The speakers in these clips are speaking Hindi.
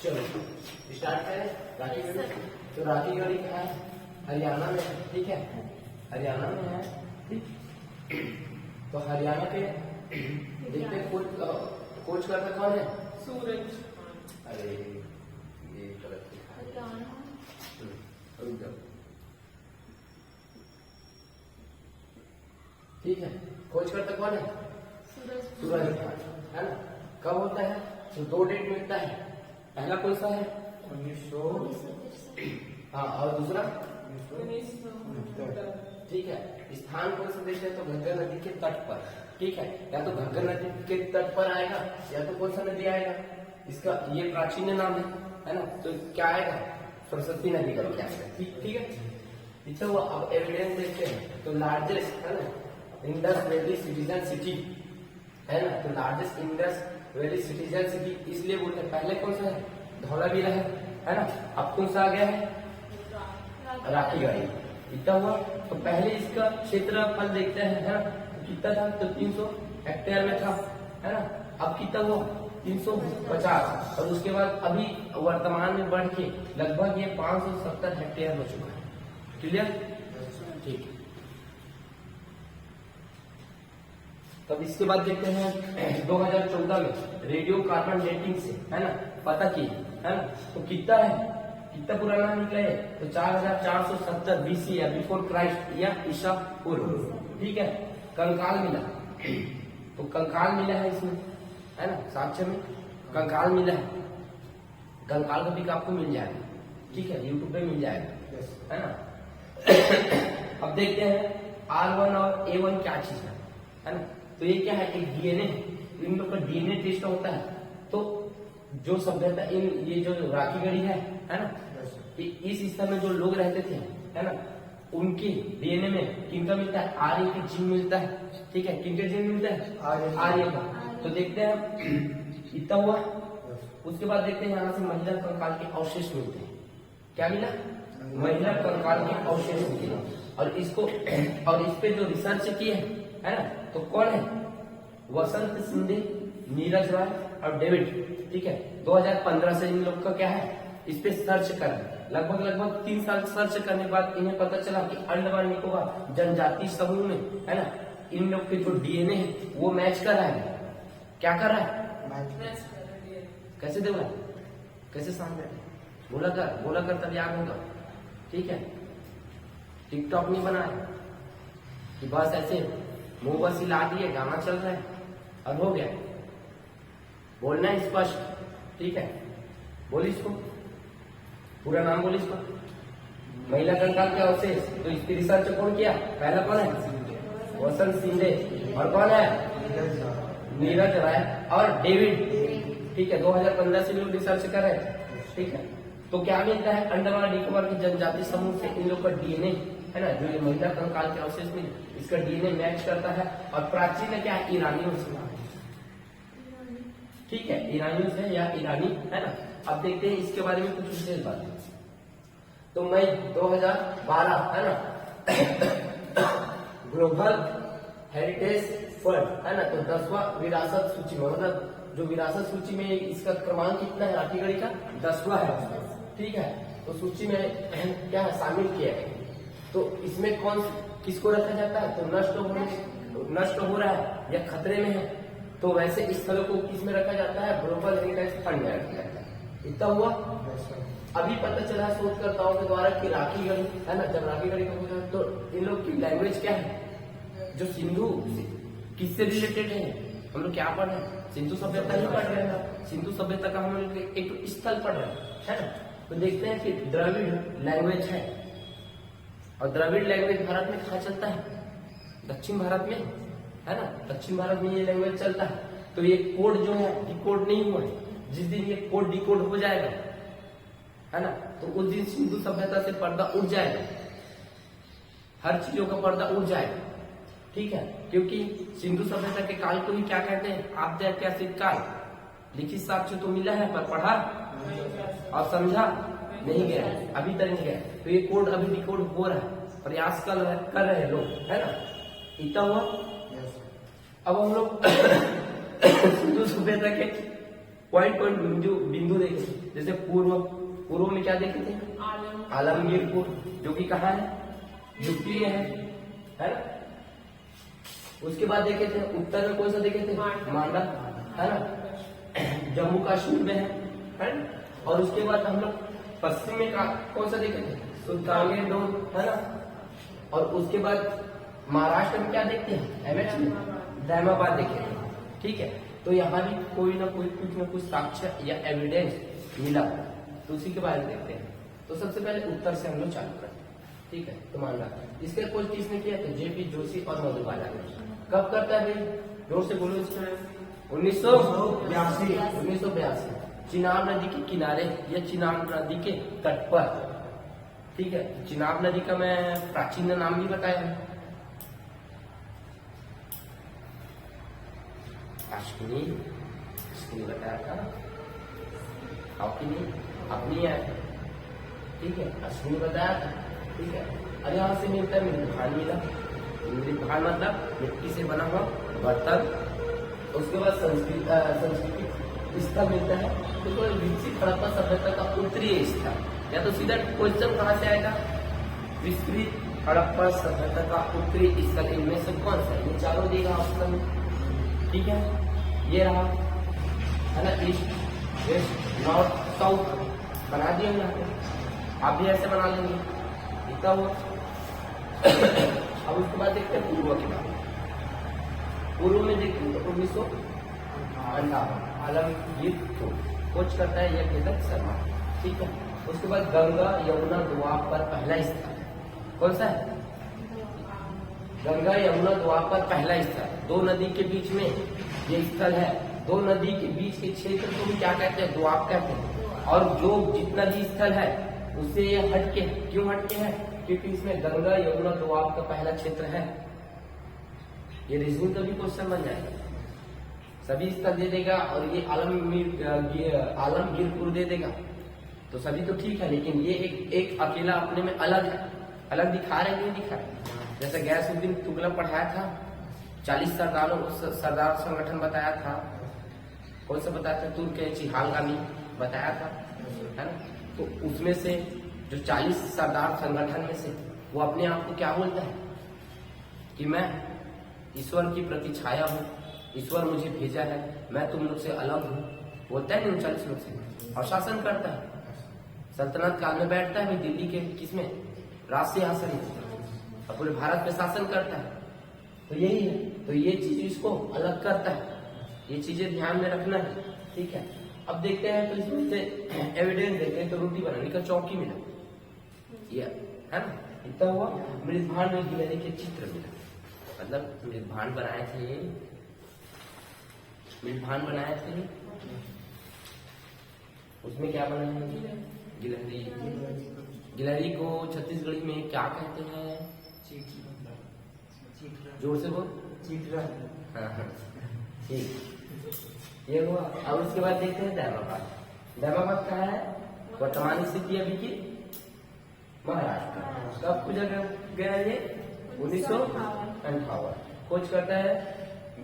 चलो स्टार्ट करें। राखी गढ़ी, तो राखी गढ़ी कहाँ है? हरियाणा में है, ठीक है, हरियाणा में है, ठीक। तो हरियाणा के देखते हैं कोच करता कौन है? सूरज। अरे ये गलत लिखा है। रुक जाओ। ठीक है, खोज करता कौन है? सूरज है ना। कब होता है? तो 2 डेट मिलता है। पहला कौन सा है? 1900। हाँ, और दूसरा 1969। ठीक है। स्थान कौन सा देश है? तो घग्गर नदी के तट पर, ठीक है। या तो घग्गर नदी के तट पर आएगा या तो कौन सा नदी आएगा? इसका ये प्राचीन नाम है ना। तो क्या आएगा? सरस्वती नदी का क्या आएगा? ठीक है। तो अब एविडेंस देखते हैं। तो लार्जेस्ट है ना इंडस वैली सिटीजन सिटी है ना। तो largest Indus valley citizen city इसलिए बोलते हैं। पहले कौन सा है? धौलावीरा है ना। अब कौन सा आ गया है? राखी गढ़ी। इतना हुआ। तो पहले इसका क्षेत्रफल देखते हैं है ना। तो कितना था? तो 300 हेक्टेयर में था, है ना। अब कितना हुआ? 350। और उसके बाद अभी वर्तमान में बढ़ के लगभग ये 570 हेक्टेयर हो चुका है। क्लियर? ठीक है। तब इसके बाद देखते हैं 2014 में रेडियो कार्बन डेटिंग से है ना पता की है ना। तो कितना है? कितना पुराना निकला है? तो 4470 BC या बिफोर क्राइस्ट या ईसा पूर्व, ठीक है। कंकाल मिला, तो कंकाल मिला है इसमें है ना। साक्ष्य में कंकाल मिला है। कंकाल का पिक आपको मिल जाएगा, ठीक है, यूट्यूब पे मिल जाएगा, है ना। अब देखते हैं R1 और A1 क्या चीज है ना। तो ये क्या है? एक DNA है। इन लोग का DNA टेस्ट होता है। तो जो सभ्यता इन ये जो राखी गढ़ी है ना, इस स्थान में जो लोग रहते थे है ना, उनके DNA में किनका मिलता है? आर्य के जीन मिलता है, ठीक है। किनका जीन मिलता है? आर्य का। तो देखते हैं इतना हुआ। उसके बाद देखते हैं यहाँ से महिला कंकाल के अवशेष मिलते हैं। क्या मिला? महिला कंकाल के अवशेष मिले। और इसको और इस पे जो रिसर्च किए है ना, तो कौन है? वसंत सिंधे, नीरज रॉय और डेविड, ठीक है। 2015 से इन लोग का क्या है? इस पे सर्च कर लगभग 3 साल सर्च करने के बाद इन्हें पता चला कि अंडमान निकोबार जनजाति समूह में है ना इन लोग के जो DNA है वो मैच कर रहा है। क्या कर रहा है? कैसे दे रहा है? कैसे सामने बोला कर तब याद होगा, ठीक है। टिकटॉक नहीं बना है कि बस ऐसे मुंह बस हिला दिए, गाना चल रहा है अब हो गया। बोलना है स्पष्ट, ठीक है। बोली इसको, पूरा नाम बोली इसको। महिला कंकाल के अवशेष। तो इसकी रिसर्च कौन किया? पहला कौन है? वसंत सिंधे। और कौन है? नीरज राय और डेविड, ठीक है। 2015 से लोग रिसर्च कर रहे हैं, ठीक है। तो क्या मिलता है? अंडमान निकोबार की जनजाति समूह से इन लोग का DNA है ना, जो ये महिला कंकाल के अवशेष में इसका DNA मैच करता है। और प्राचीन क्या है? ईरानियों से, ठीक है, ईरानियों से या ईरानी है ना। अब देखते हैं इसके बारे में कुछ विशेष बातें। तो मई 2012 है ना ग्लोबल हेरिटेज फंड है ना, तो 10वां विरासत सूची में, मतलब जो विरासत सूची में इसका क्रमांक कितना है? राखी गढ़ी का 10वां है, ठीक है। तो सूची में क्या है? शामिल किया है। तो इसमें कौन किसको रखा जाता है? तो नष्ट हो रहा है या खतरे में है, तो वैसे स्थलों को किसमें रखा जाता है? ग्लोबल हेरिटेज फंड में रखा जाता है। इतना हुआ। अभी पता चला शोधकर्ताओं के द्वारा कि राखी गढ़ी है ना, जब राखी गढ़ी का पूछा तो इन लोग की लैंग्वेज क्या है? जो सिंधु किससे रिलेटेड है? हम लोग क्या पढ़ रहे हैं? सिंधु सभ्यता ही पढ़ रहे हैं। सिंधु सभ्यता का हम लोग एक स्थल पढ़ रहे हैं ना। तो देखते हैं कि द्रविड़ लैंग्वेज है। और द्रविड़ लैंग्वेज भारत में कहाँ चलता है? दक्षिण भारत में है ना। दक्षिण भारत में ये लैंग्वेज चलता है। तो ये कोड जो है डिकोड नहीं हुआ है। जिस दिन ये कोड डिकोड हो जाएगा है ना, तो उस दिन सिंधु सभ्यता से पर्दा उठ जाएगा। हर चीजों का पर्दा उठ जाएगा, ठीक है। क्योंकि सिंधु सभ्यता के काल को ही क्या कहते हैं? आद्य ऐतिहासिक काल। लिखित साक्ष्य तो मिला है पर पढ़ा और समझा नहीं गया, अभी तक नहीं गया। तो ये कोड अभी डिकोड हो रहा है, प्रयास कर रहे हैं लोग, है ना। इतना हुआ। अब हम लोग सिंधु सभ्यता के पॉइंट पॉइंट बिंदु देखे थे। जैसे पूर्व में क्या देखे थे? आलमगीरपुर, जो कि कहाँ है? यूपी में है ना। उसके बाद देखे थे उत्तर में कौन सा देखे थे? मांडा, है ना, जम्मू कश्मीर में है ना। और उसके बाद हम लोग पश्चिम में कौन सा देखे थे? सुल्तानगंज, है ना। और उसके बाद महाराष्ट्र में क्या देखते हैं? एमएच में दहमाबाद देखे थे। ठीक है, तो यहाँ भी कोई ना कोई कुछ ना कुछ साक्ष्य या एविडेंस मिला, तो उसी के बारे में देखते हैं। तो सबसे पहले उत्तर से हम लोग चालू करते हैं। ठीक है, तो मान लो इसके खोज किसने किया था? जेपी जोशी और मधुबाला ने। कब करता है भाई? जोर से बोलो इसमें। 1982 चिनाब नदी के किनारे या चिनाब नदी के तट पर। ठीक है, चिनाब नदी का मैं प्राचीन नाम भी बताया है, अश्विनी बताया था, अपनी है। ठीक है, अश्विनी बताया था। ठीक है, और यहाँ से मिलता है मृदभान मिला। मृदभान मतलब मिट्टी से बना हुआ बर्तन। उसके बाद संस्कृति स्थल मिलता है। तो विकसित हड़प्पा सभ्यता का उत्तरीय स्थल, या तो सीधा क्वेश्चन कहाँ से आएगा? विस्तृत हड़प्पा सभ्यता का उत्तरीय स्थल इनमें से कौन सा? ये चारों देगा ऑप्शन में। ठीक है, ये रहा, है ना, ईस्ट, वेस्ट, नॉर्थ, साउथ बना दिया यहाँ पे। आप भी ऐसे बना लेंगे, इतना हुआ। अब उसके बाद देखते हैं पूर्व के बारे में। पूर्व में देखते हैं तो 1958 आलमगीर खोज करता है यह केतन शर्मा। ठीक है, उसके बाद गंगा यमुना दोआब पर पहला स्थल कौन सा है? गंगा यमुना दोआब पर पहला स्थल, दो नदी के बीच में ये स्थल है। दो नदी के बीच के क्षेत्र को भी क्या कहते हैं? दोआब कहते हैं। और जो जितना भी स्थल है उससे ये हटके, क्यों हटके है? क्योंकि इसमें गंगा यमुना दोआब का पहला क्षेत्र है। ये रीजनिंग का भी क्वेश्चन बन जाएगा। सभी स्थल दे देगा और ये आलमगीरपुर दे देगा, तो सभी तो ठीक है, लेकिन ये एक अकेला अपने में अलग दिखा रहे, नहीं दिखा रहे। जैसे गैसुद्दीन तुगलक पढ़ाया था, 40 सरदार संगठन बताया था। कौन सा बताया था? तुर्क चिहालगामी बताया था, है ना। तो उसमें से जो 40 सरदार संगठन में से वो अपने आप को क्या बोलता है? कि मैं ईश्वर की प्रतिछाया हूँ, ईश्वर मुझे भेजा है, मैं तुम लोग से अलग हूँ, बोलता है नहीं 39 लोग से। और शासन करता है, सल्तनत काल में बैठता है दिल्ली के किसमें? राज सिंहासन में, और पूरे भारत में शासन करता है। तो यही है, तो ये चीज इसको अलग करता है, ये चीजें ध्यान में रखना है। ठीक है, अब देखते हैं, तो इसमें से एविडेंस देखते हैं। तो रोटी बनाने का चौकी मिला, ये है ना, इतना हुआ। मृदभान में गिलहरी के चित्र मिला, मतलब मृदभान बनाए थे, उसमें क्या बनाया है? गिलहरी। गिलहरी को छत्तीसगढ़ी में क्या कहते हैं? जोर से बोल। चीटरा। हाँ, ठीक, ये हुआ। और उसके बाद देखते हैं दहमाबाद कहाँ है? वर्तमान स्थिति अभी की महाराष्ट्र। कब खोजा गया ये? 1958। खोज करता है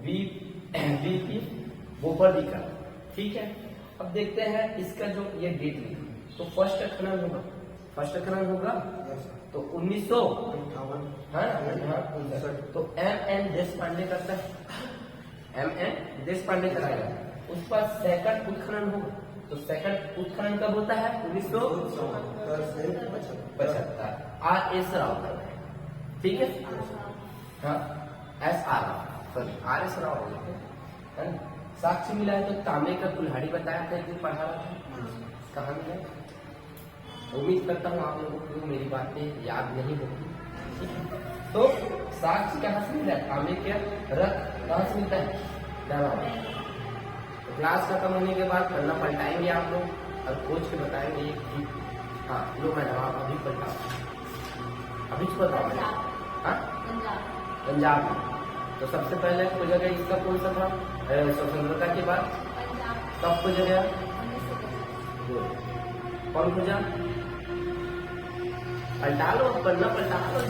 बीपी बोपरदीकर। ठीक है, अब देखते हैं इसका जो ये डेट लिखा, तो फर्स्ट खनन होगा तो 1958, हाँ, तो M.N. देशपांडे करता है, M.N. देशपांडे कराएगा। उस पर सेकंड उत्खनन होगा, तो सेकंड उत्खनन कब होता है? 1975। R.S. राव करता है। ठीक है, हाँ, S.R. Sorry R.S. राव हो गया, है ना। साक्ष्य मिला है तो तांबे का कुल्हाड़ी बताया था, एक दिन पढ़ा था, कहाँ मिला? उम्मीद करता हूँ आप लोगों को मेरी बातें याद नहीं होगी। तो साक्ष्य कहाँ से मिला? तांबे के रथ कहाँ से मिलता है? दहमाबाद। तो क्लास खत्म होने के बाद पढ़ना पलटाएंगे आप लोग और खोज के बताएंगे कि हाँ लो मैडम आप अभी पलटा, अभी बताओ। हाँ, पंजाब में। तो सबसे पहले खोजा गया इसका कौन सा था? स्वतंत्रता के बाद। कब खोजा गया? कौन खोजा? पलटा लो, पढ़ना पलटा लो।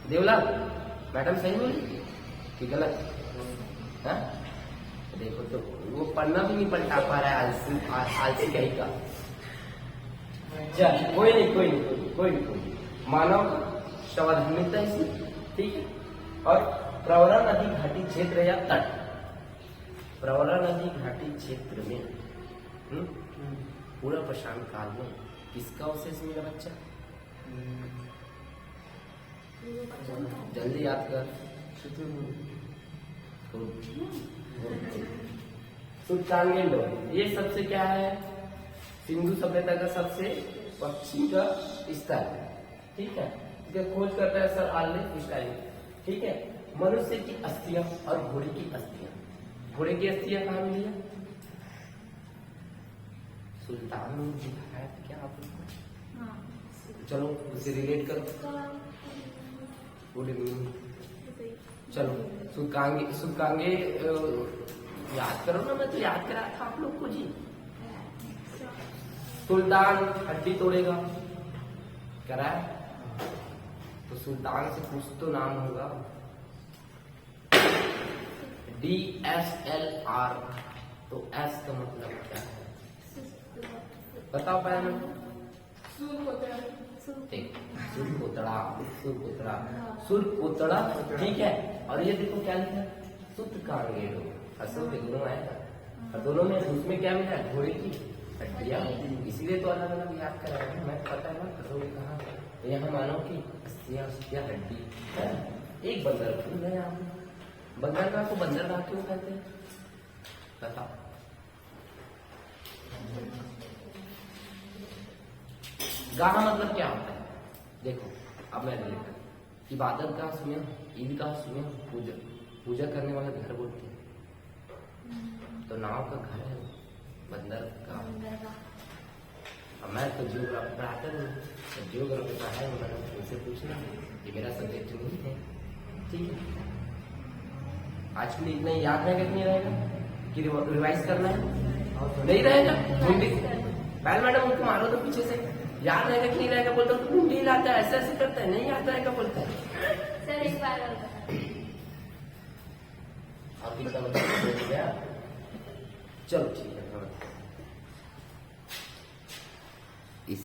देवलाल मैडम सही बोली कि गलत? हाँ? देखो तो वो पढ़ना भी नहीं पलटा पा रहा है, आलसी कहीं का। चल कोई नहीं। मानव संवैधानिकता इसमें, ठीक है। और प्रवरा नदी घाटी क्षेत्र या तट, प्रवरा नदी घाटी क्षेत्र में पूरा प्रशांत काल में किसका अवशेष मिला बच्चा? जल्दी याद कर। सुल्तानगंज डोरी, ये सबसे क्या है? सिंधु सभ्यता का सबसे पश्चिम का स्तर, ठीक है। इसका खोज करता है सर आर्लेफ स्टाइल, ठीक है। मनुष्य की अस्थियां और घोड़े की अस्थियां, घोड़े की अस्थियां कहाँ मिली है? सुल्तान ने दिखाया था क्या आपको? चलो उसे रिलेट करो। Good evening. चलो सुकांगे याद करो ना, मैं तो याद करा था आप लोग को जी। सुल्तान हड्डी तोड़ेगा, करा है तो सुल्तान से कुछ तो नाम होगा। DSLR, तो S का मतलब क्या है बताओ पहले? सुरपुतड़ा, ठीक है। और ये देखो क्या लिखा है? सुतकांगेडो, असल के दोनों आएगा और दोनों में उसमें क्या मिला? घोड़े की हड्डियां, इसीलिए तो अलग अलग याद कराया। मैं पता है ना करोगे कहाँ? तो यहाँ मानो की अस्थियां हड्डी है। एक बंदर भूल गए आप, बंदर का को बंदर का क्यों कहते हैं बताओ? गाह मतलब क्या होता है? देखो अब मैं लिखा इबादत का सुनिया, ईद का सुनिया, पूजा करने वाला घर बोलते हैं। तो नाव का घर है बंदर का। अब मैं तो जियोग्राफी पढ़ाता हूँ, तो जियोग्राफी पढ़ा है, मैंने उनसे पूछना, ये मेरा सब्जेक्ट नहीं है, ठीक है। आज के लिए इतना याद रहेगा कि नहीं रहेगा? कि रिवाइज करना है? नहीं रहेगा। पहले मैडम उनको मारो तो पीछे से, याद रहेगा कि नहीं रहेगा? बोलता हूँ तुम नहीं लाता है, ऐसे ऐसे करता है, नहीं याद रहेगा बोलता है। सर एक बार आप इतना बता गया, चलो ठीक।